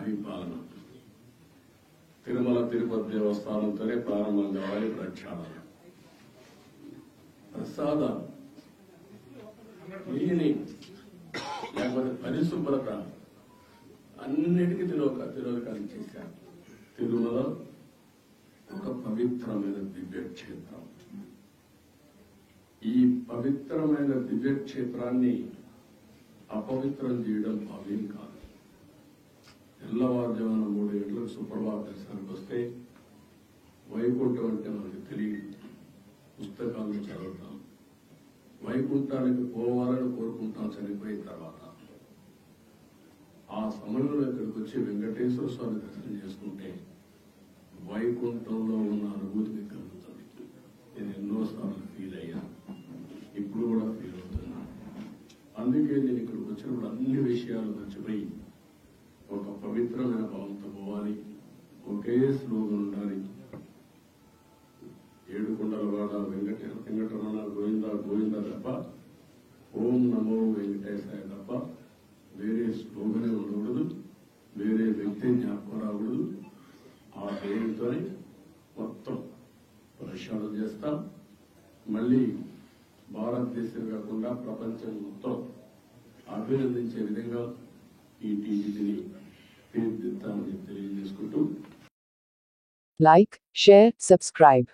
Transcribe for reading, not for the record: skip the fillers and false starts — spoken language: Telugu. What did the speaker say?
అది పాలన. తిరుమల తిరుపతి దేవస్థానంతోనే ప్రారంభం కావాలి ప్రక్షాళన. ప్రసాదాలు లేకపోతే పరిశుభ్రత అన్నిటికీ తిరోగకాలు చేశారు. తిరుమల ఒక పవిత్రమైన దివ్యక్షేత్రం. ఈ పవిత్రమైన దివ్యక్షేత్రాన్ని అపవిత్రం చేయడం భావ్యం కాదు. తెల్లవారుజామున 3 గంటలకు సుప్రభాత దర్శనానికి వస్తే వైకుంఠం అంటే మనకు తెలియదు. పుస్తకాలను చదువుతాం, వైకుంఠానికి పోవాలని కోరుకుంటాం చనిపోయిన తర్వాత. ఆ సమయంలో ఇక్కడికి వచ్చి వెంకటేశ్వర స్వామి దర్శనం చేసుకుంటే వైకుంఠంలో ఉన్న అనుభూతిని కలుగుతుంది. నేను ఎన్నోసార్లు ఫీల్ అయ్యా, ఇప్పుడు కూడా ఫీల్ అవుతున్నా. అందుకే నేను ఇక్కడికి వచ్చినప్పుడు అన్ని విషయాలు మర్చిపోయి ఒక పవిత్రమైన భావంతో పోవాలి. ఒకే స్లోగన్ ఉండాలి. ఏడుకొండలవాడ వెంకటరమణ గోవింద గోవింద తప్ప, ఓం నమో వెంకటేశాయ తప్ప వేరే స్లోగనే ఉండకూడదు, వేరే వ్యక్తి జ్ఞాపకం రాకూడదు. ఆ పేరుతోనే మొత్తం ప్రక్షాళన చేస్తాం. మళ్ళీ భారతదేశం కాకుండా ప్రపంచం మొత్తం అభినందించే విధంగా ఈ టీజీని తీర్చిదిద్దామని తెలియజేసుకుంటూ like, share, subscribe.